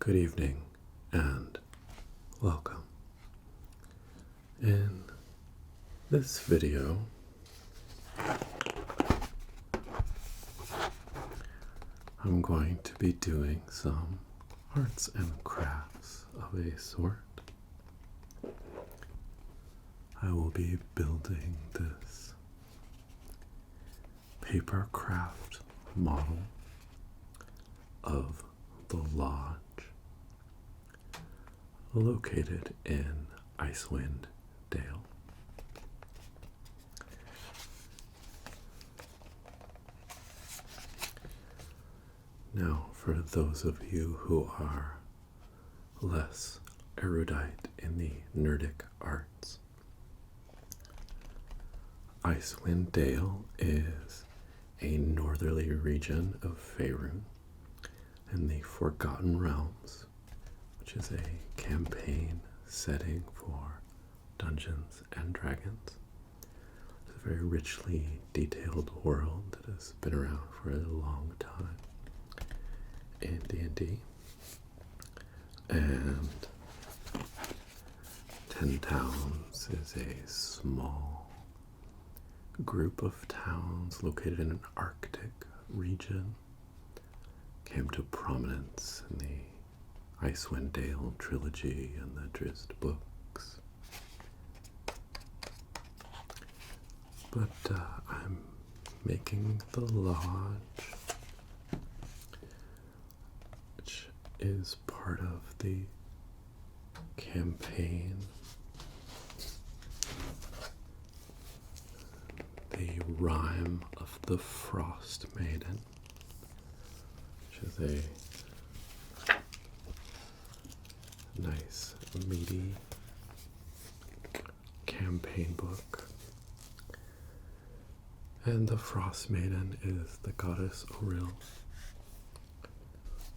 Good evening and welcome. In this video, I'm going to be doing some arts and crafts of a sort. I will be building this Papercraft model of the lodge located in Icewind Dale. Now, for those of you who are less erudite in the Nordic arts, Icewind Dale is a northerly region of Faerun in the Forgotten Realms, which is a campaign setting for Dungeons and Dragons. It's a very richly detailed world that has been around for a long time in D&D. And 10 Towns is a small group of towns located in an Arctic region. Came to prominence in the Icewind Dale trilogy and the Drizzt books. But I'm making the lodge, which is part of the campaign. The Rime of the Frostmaiden, which is a nice, meaty campaign book. And the Frostmaiden is the goddess Oril,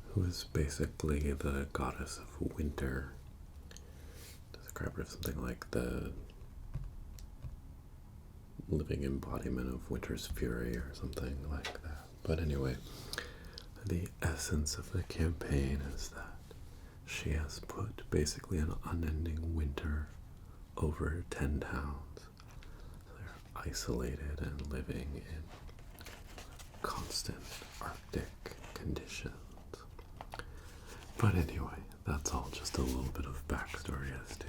who is basically the goddess of winter. Describe her as something like the living embodiment of winter's fury or something like that. But anyway, the essence of the campaign is that she has put basically an unending winter over 10 towns. So they're isolated and living in constant Arctic conditions. But anyway, that's all just a little bit of backstory as to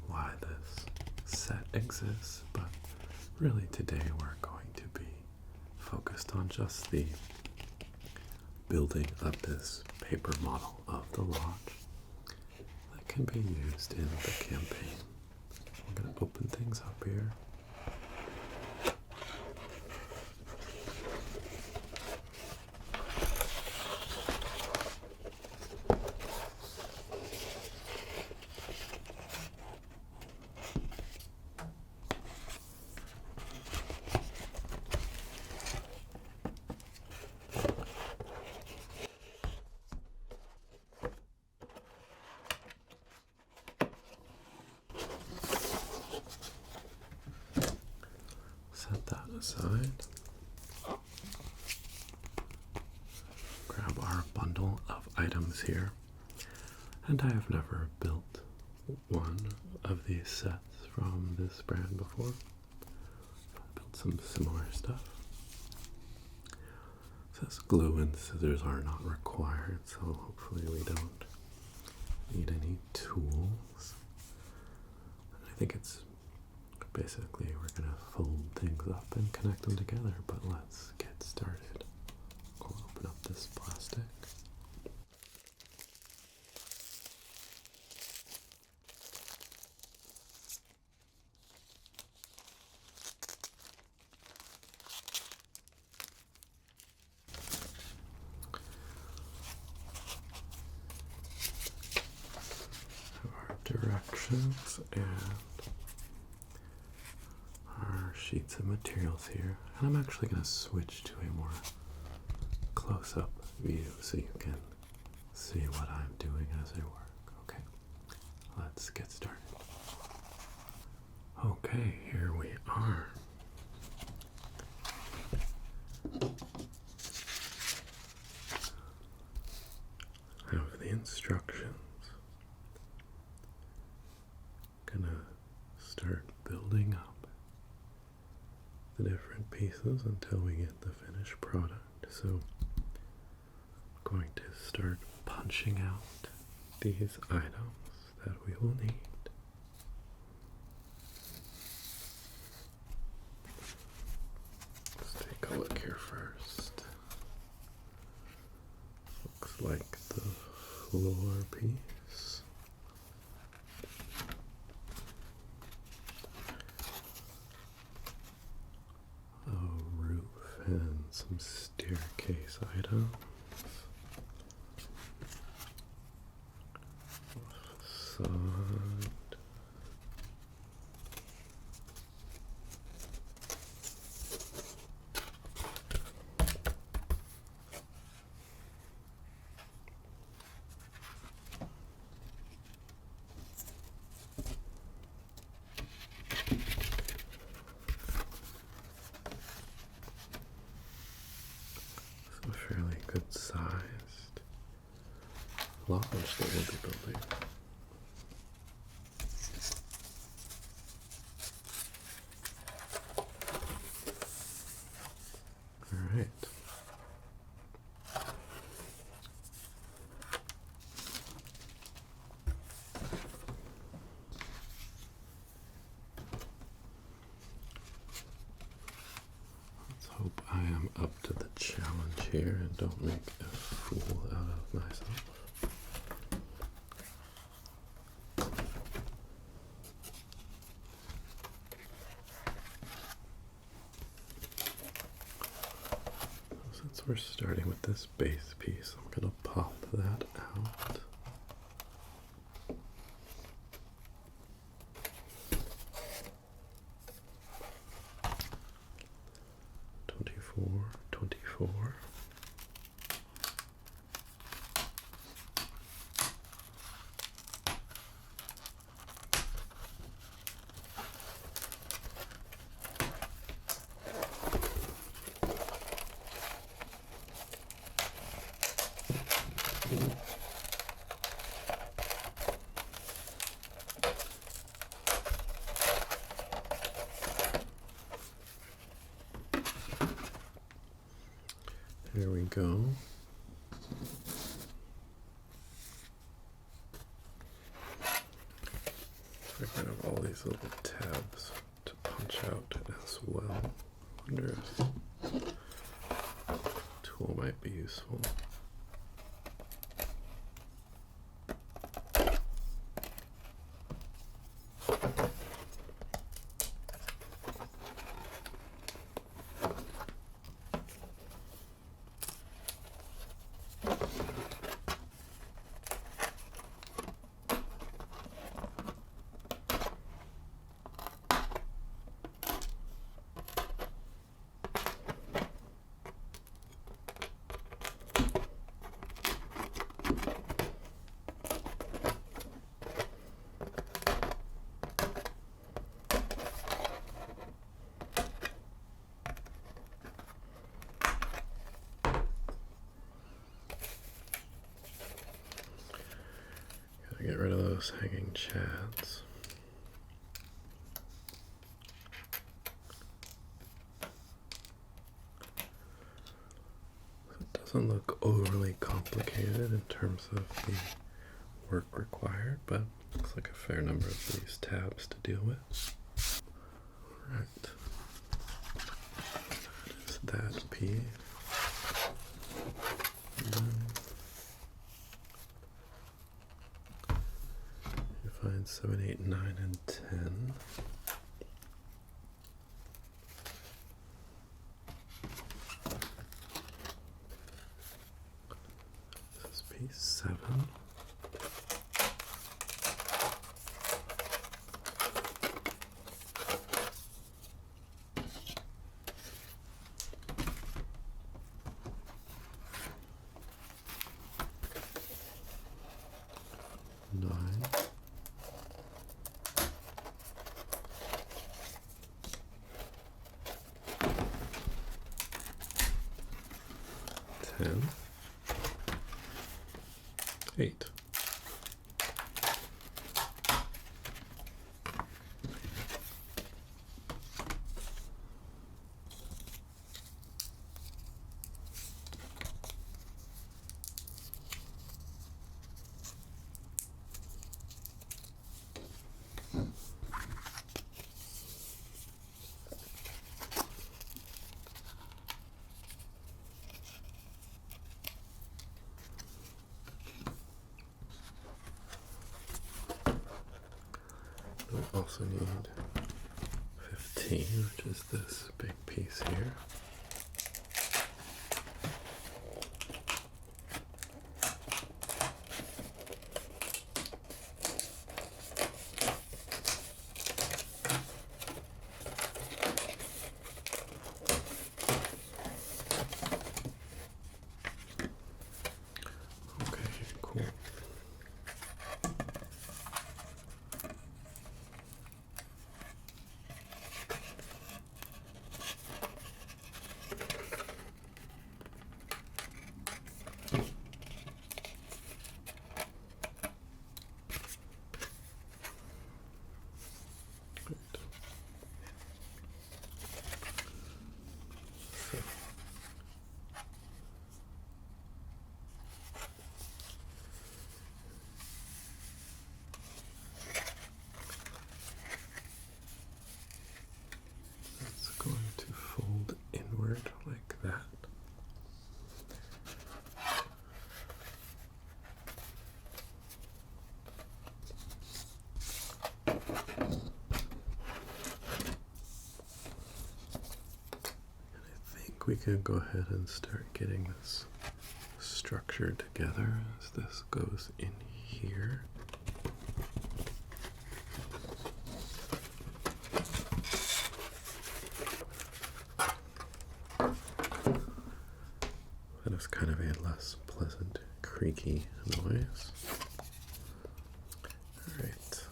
why this set exists. But really today we're going to be focused on just the building up this paper model of the lodge that can be used in the campaign. I'm going to open things up here. Set that aside. Grab our bundle of items here. And I have never built one of these sets from this brand before. I've built some similar stuff. It says glue and scissors are not required, so hopefully we don't need any tools. I think it's basically, we're going to fold things up and connect them together, but let's get started. I'll open up this plastic. Have our directions and sheets of materials here, and I'm actually going to switch to a more close-up view so you can see what I'm doing as I work. Okay, let's get started. Okay, here we are. have the instructions. Gonna start building up the different pieces until we get the finished product. So I'm going to start punching out these items that we will need. Let's take a look here first. Looks like the floor piece. A roof and some staircase items. Facade. A fairly good sized lodge that we'll be building. Alright. Let's hope I am up to the challenge here and don't make a fool out of myself. Since we're starting with this base piece, I'm going to pop that out. $24.24. There we go. I kind of all these little tabs to punch out as well. I wonder if a tool might be useful. Get rid of those hanging chads. It doesn't look overly complicated in terms of the work required, but looks like a fair number of these tabs to deal with. Right. That is that piece. And then find 7, 8, 9, and 10. This is piece 7. 8. We also need 15, which is this big piece here. Okay, cool. It's going to fold inward like that. I think we can go ahead and start getting this structure together as this goes in here. That is kind of a less pleasant, creaky noise. All right.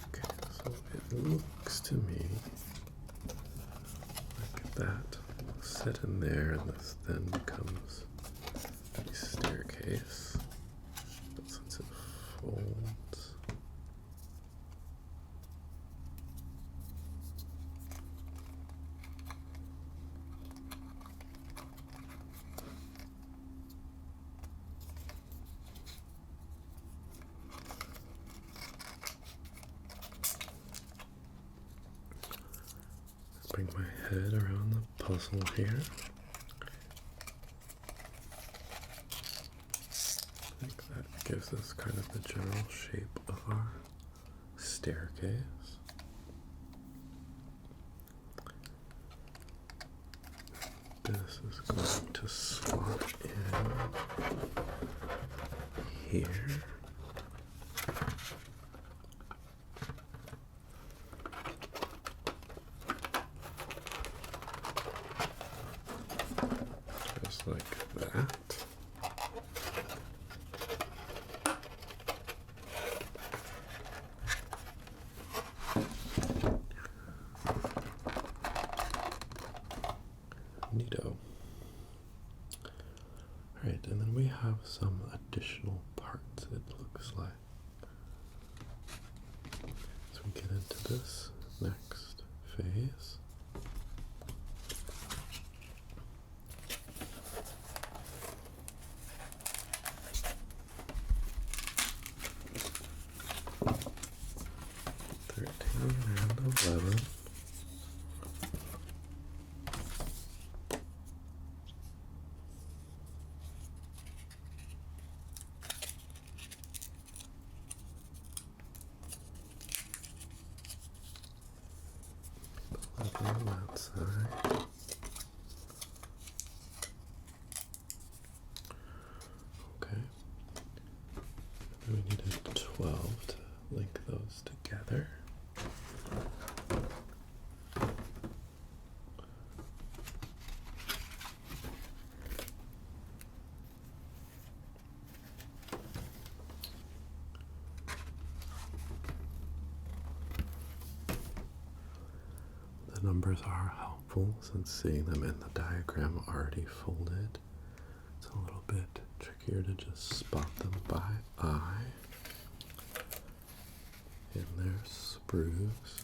Okay, so it looks to me like that will sit in there, and this then becomes a staircase. But since it folds, bring my head around the puzzle here. I think that gives us kind of the general shape of our staircase. This is going to slot in here. Just like that. Neato. Alright, and then we have some additional parts, it looks like. As we get into this next phase. And 11. On that side. Okay. We needed 12 to link those together. the numbers are helpful since seeing them in the diagram already folded. It's a little bit trickier to just spot them by eye. And their sprues.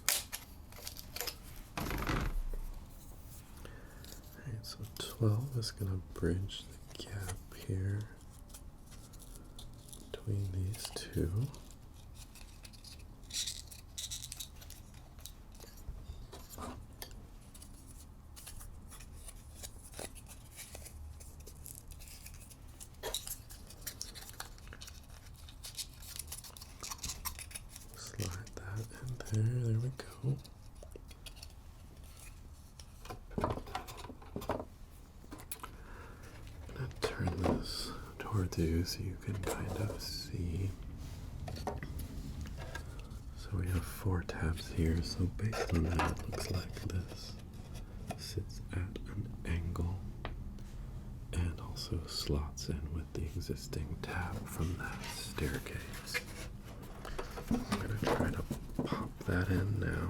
Alright, so 12 is going to bridge the gap here between these two. Slide that in there, there we go. I'm going to turn this towards you so you can kind of see. So we have 4 tabs here, so based on that it looks like this sits at an angle and also slots in with the existing tab from that staircase. I'm going to try to pop that in now.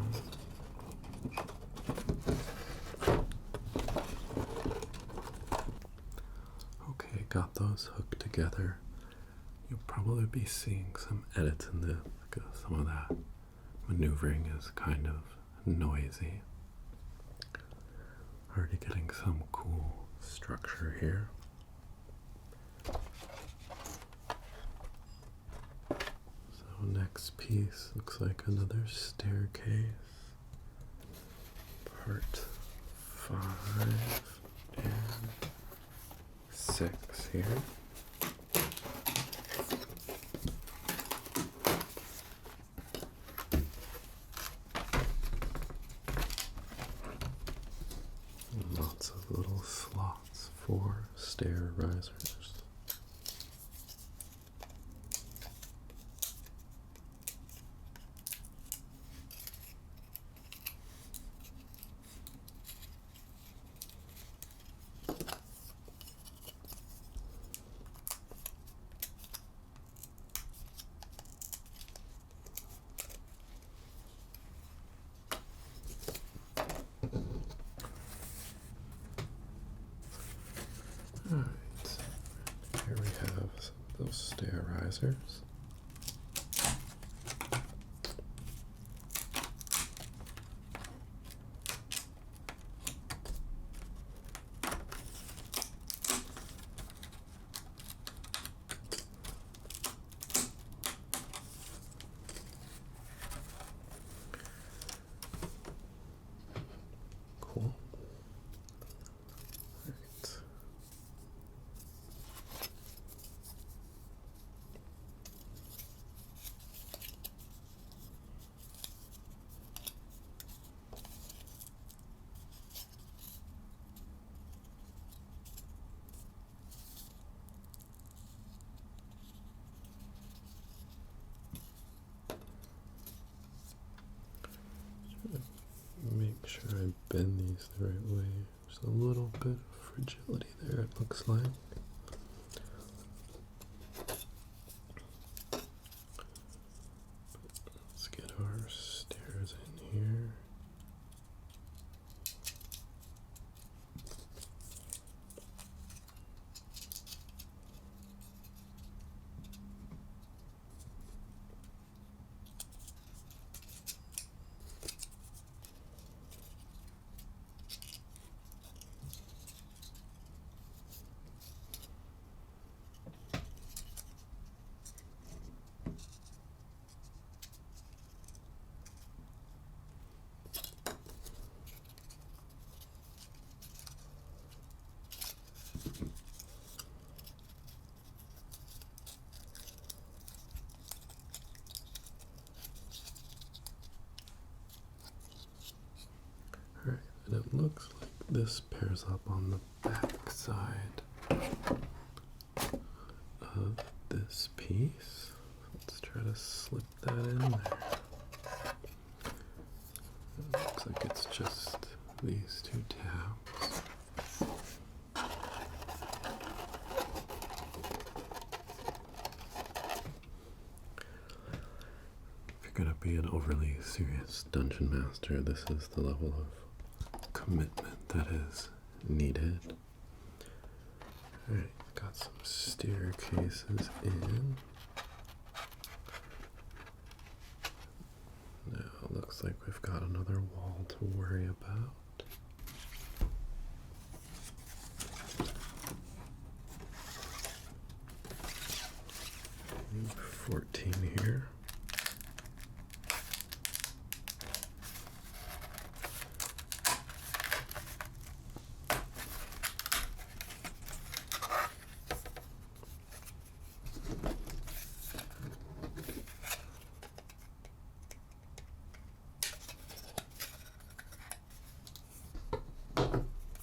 Okay, got those hooked together. You'll probably be seeing some edits in this because some of that maneuvering is kind of noisy. Already getting some cool structure here. Next piece looks like another staircase. Part 5 and 6 here. Lots of little slots for stair risers. Alright, here we have some of those stair risers. Cool. Alright. Make sure I bend these the right way. There's a little bit of fragility there, it looks like. Let's get our stairs in here. Alright, and it looks like this pairs up on the back side of this piece. Let's try to slip that in there. It looks like it's just these 2 tabs. If you're going to be an overly serious dungeon master, this is the level of commitment that is needed. Alright, got some staircases in. Now it looks like we've got another wall to worry about. 14 here.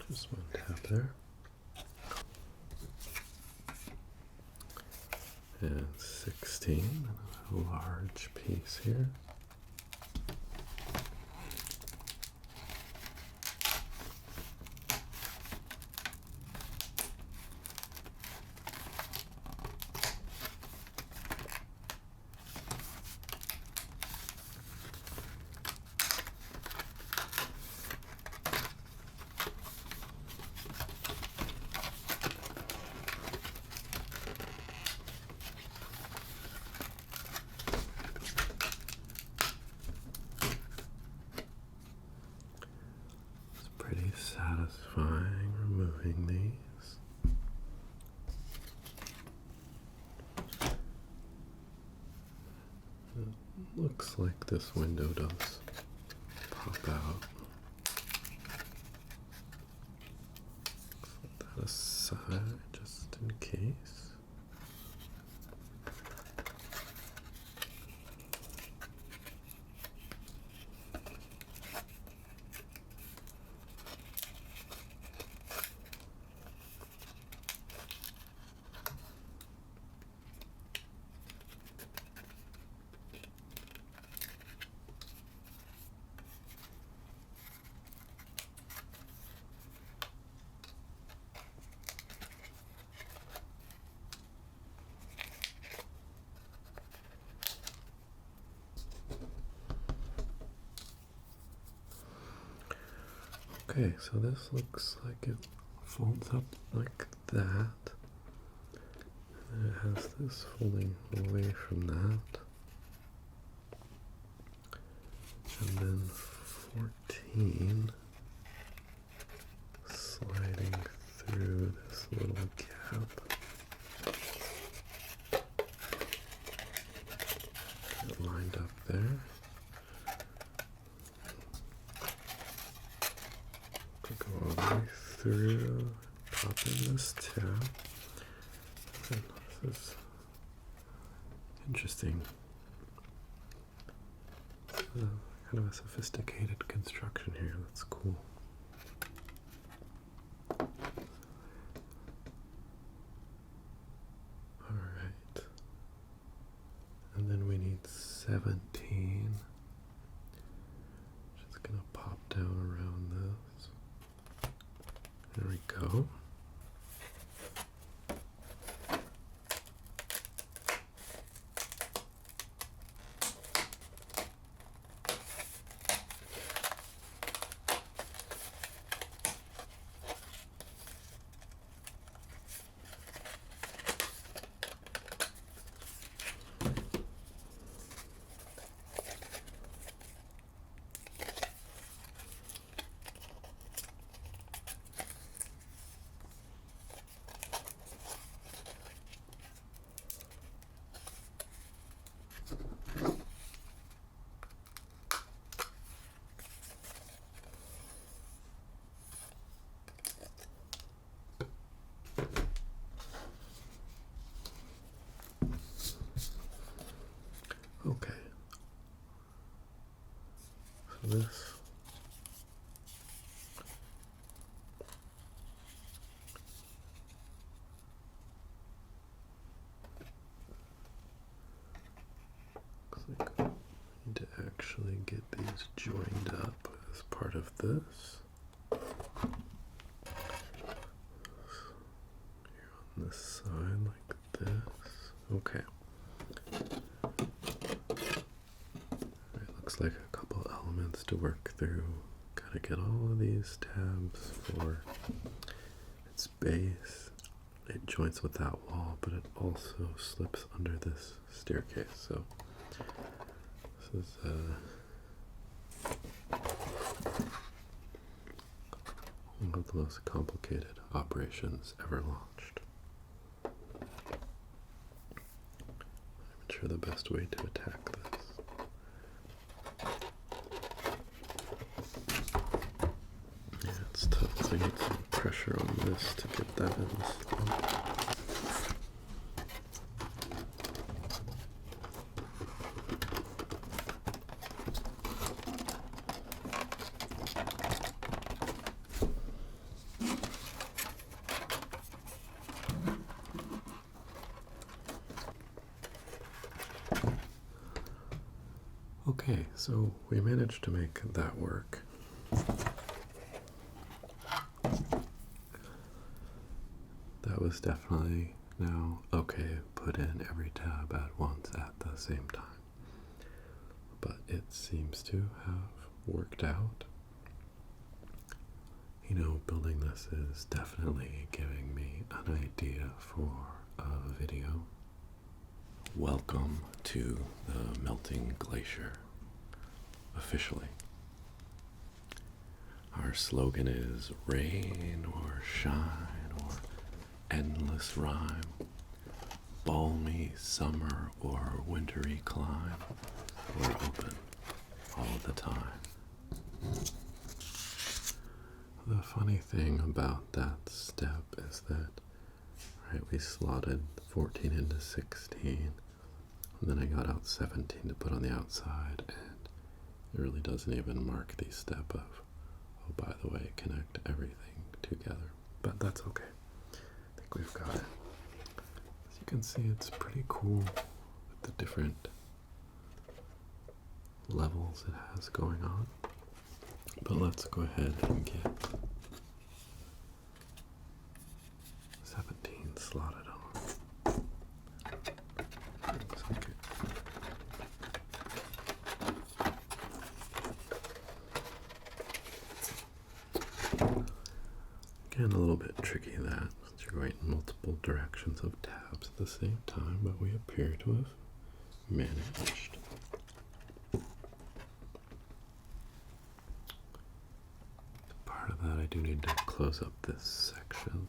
Just one tab there. And 16, a large piece here. Pretty satisfying removing these. It looks like this window does pop out. Put that aside just in case. Okay, so this looks like it folds up like that. And it has this folding away from that. And then 14 sliding through this little gap. Get lined up there. Go all the way through, pop in this tab. And this is interesting. Kind of a sophisticated construction here. That's cool. Alright. And then we need 17. Just gonna pop down around this. There we go. Okay, so this looks like we need to actually get these joined up as part of this. Here on this side like this. Okay. Looks like a couple elements to work through. Got Gotta get all of these tabs for its base. It joints with that wall, but it also slips under this staircase. So this is one of the most complicated operations ever launched. I'm not sure the best way to attack this. Yeah, it's tough, so I need some pressure on this to get that in the slot. Okay, so we managed to make that work. That was definitely now okay, put in every tab at once at the same time. But it seems to have worked out. You know, building this is definitely giving me an idea for a video. Welcome to the melting glacier, officially. Our slogan is rain or shine or endless rime, balmy summer or wintry clime, we're open all the time. The funny thing about that step is that, right, we slotted 14 into 16, and then I got out 17 to put on the outside, and it really doesn't even mark the step of, oh, by the way, connect everything together. But that's okay. I think we've got it. As you can see, it's pretty cool with the different levels it has going on. But let's go ahead and get 17 slotted on. Looks like it. Again, a little bit tricky that since you're going in multiple directions of tabs at the same time, but we appear to have managed. Part of that, I do need to close up this section.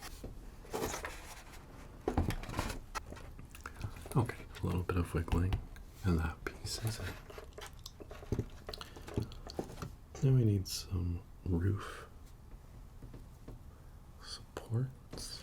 Okay, a little bit of wiggling, and that piece is it. Then we need some roof supports.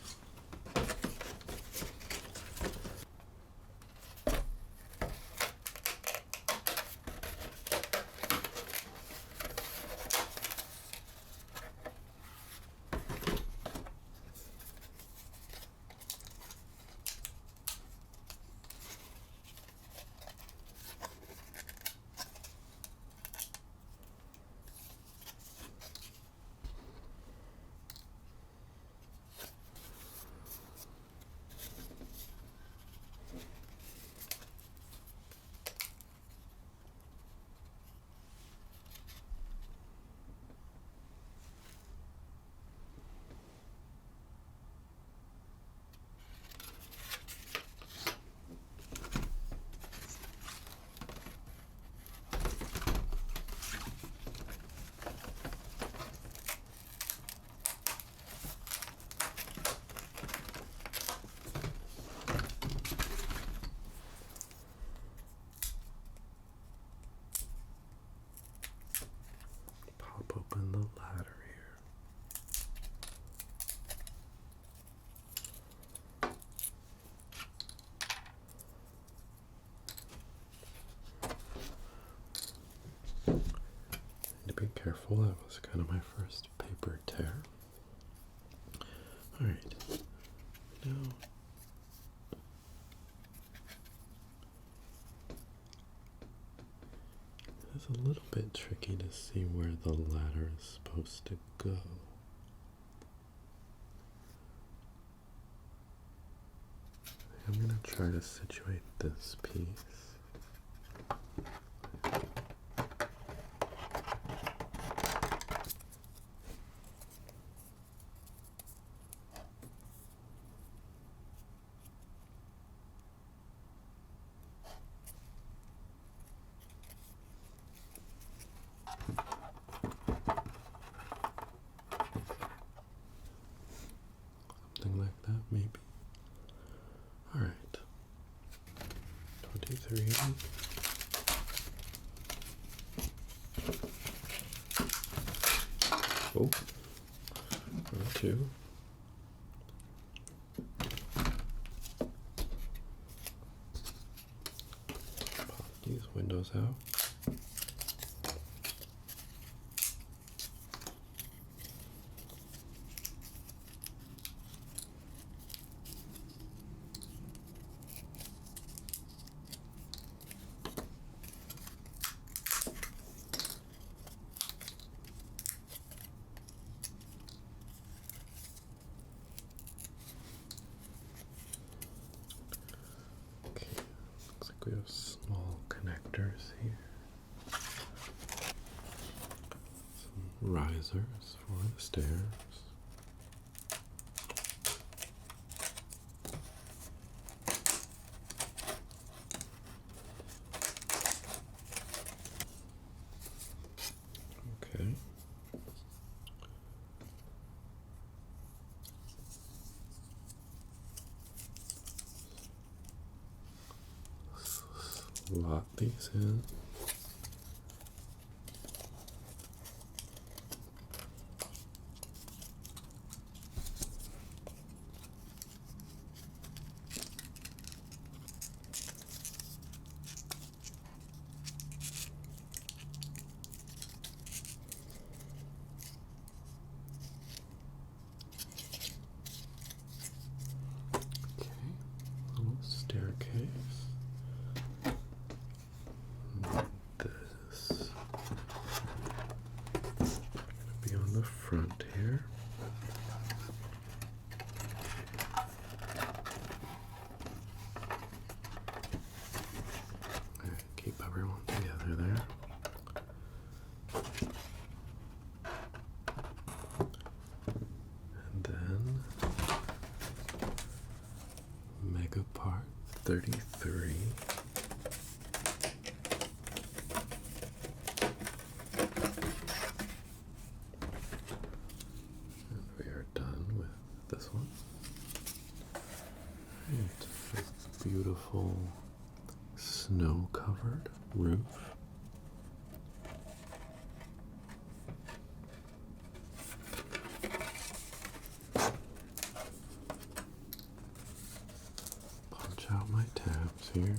Open the ladder here. Need to be careful, that was kind of my first paper tear. Alright, now it's a little bit tricky to see where the ladder is supposed to go. I'm going to try to situate this piece. 33. Oh, 2. Pop these windows out. Looks like we have small connectors here. Some risers for the stairs. Okay. Slot these in. Okay, little staircase. This gonna be on the front here. Keep everyone together there. And then Mega Part 33. And we are done with this one. Right. Beautiful snow-covered roof. Punch out my tabs here.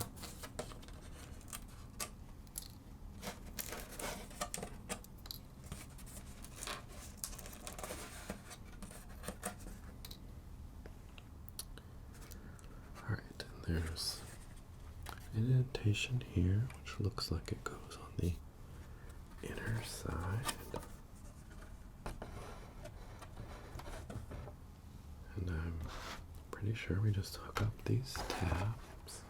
Alright, and there's an indentation here, which looks like it goes on the inner side. And I'm pretty sure we just hook up these tabs.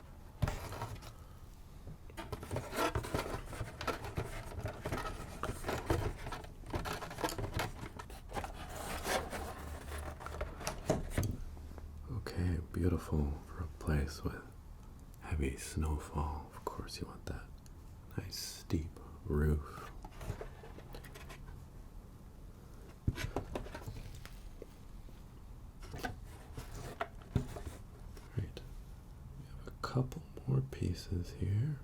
Okay, beautiful for a place with heavy snowfall. Of course you want that nice steep roof. Right. We have a couple more pieces here.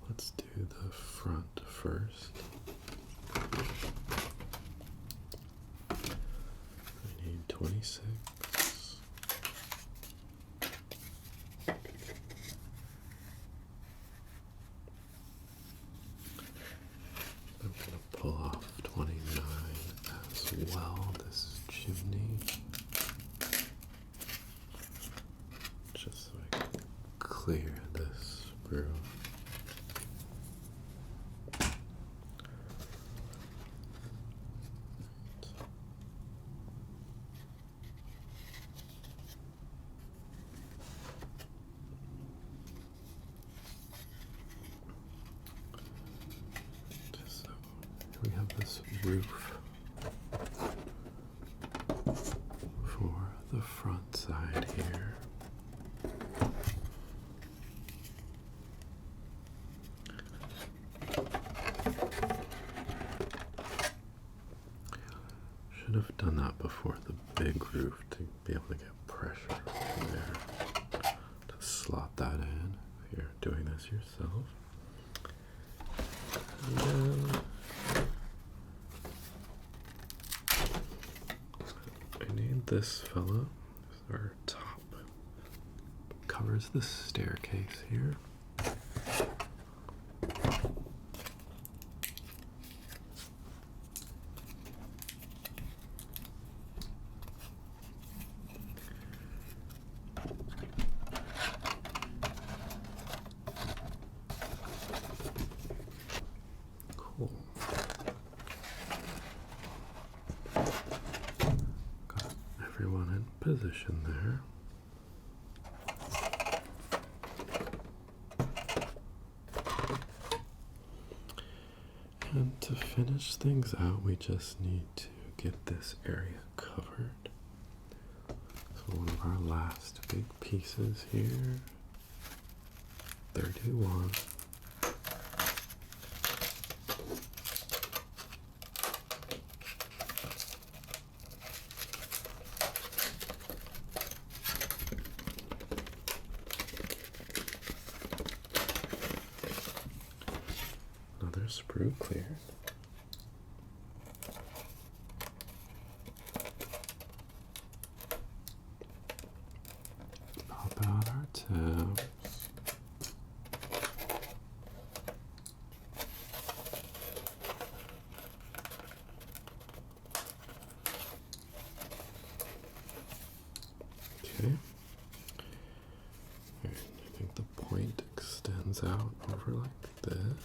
Let's do the front first. I need 26. I'm going to pull off 29 as well, this chimney, just so I can clear this sprue. So we have this roof for the front side here. Should have done that before the big roof to be able to get pressure from there to slot that in if you're doing this yourself. And then I need this fella. This is our top. Covers the staircase here. Cool. Got everyone in position there. And to finish things out, we just need to get this area covered. So one of our last big pieces here, 31. Another sprue cleared. Pop out our tabs. Okay. Alright, I think the point extends out over like this.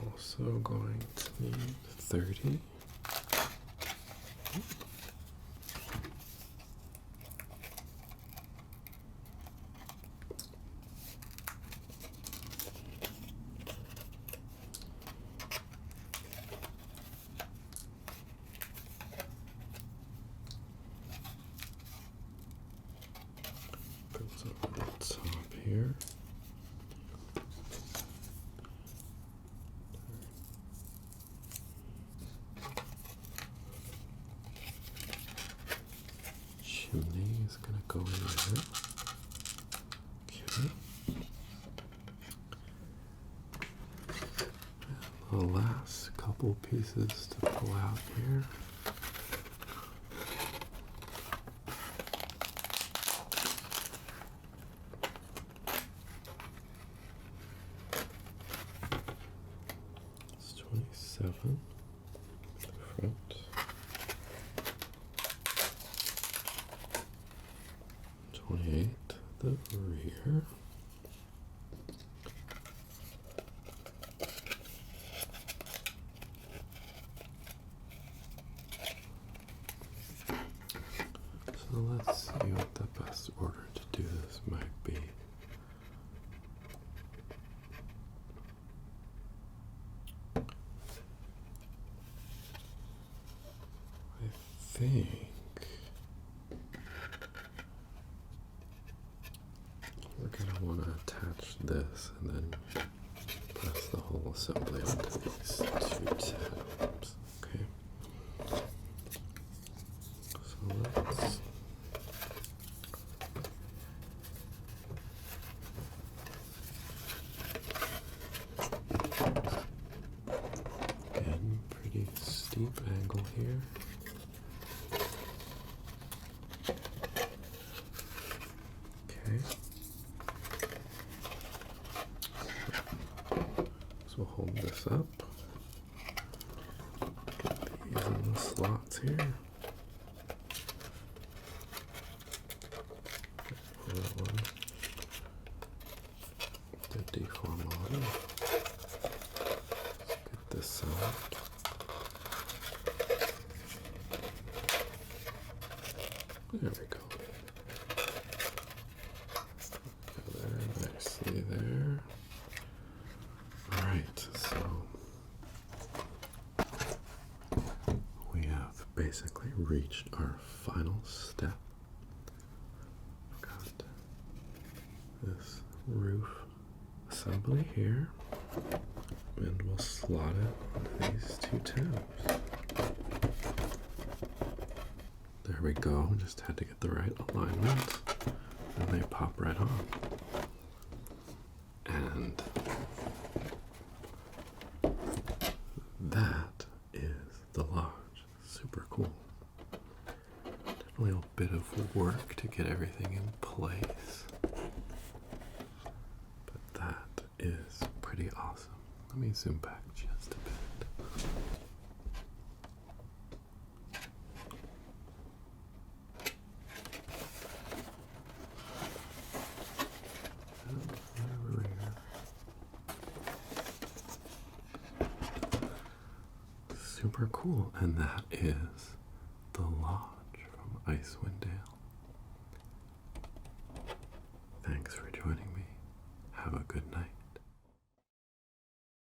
Also going to need 30. Goes over the top here. Chimney is going to go in there. Okay. And the last couple pieces to pull out here. It's 27 at the front. The rear. So let's see what the best order to do this might be. I think we're going to want to attach this and then press the whole assembly onto these two tabs. Okay. So let's again, pretty steep angle here. So we'll hold this up, get these in the slots here, pull that one, the deform on, get this out, there we go, there, nicely there. Alright, so we have basically reached our final step. We've got this roof assembly here, and we'll slot it onto these two tabs. There we go. Just had to get the right alignment, and they pop right on. And that is the lodge. Super cool. Definitely a bit of work to get everything in place, but that is pretty awesome. Let me zoom back just a bit. Super cool, and that is the lodge from Icewind Dale. Thanks for joining me. Have a good night.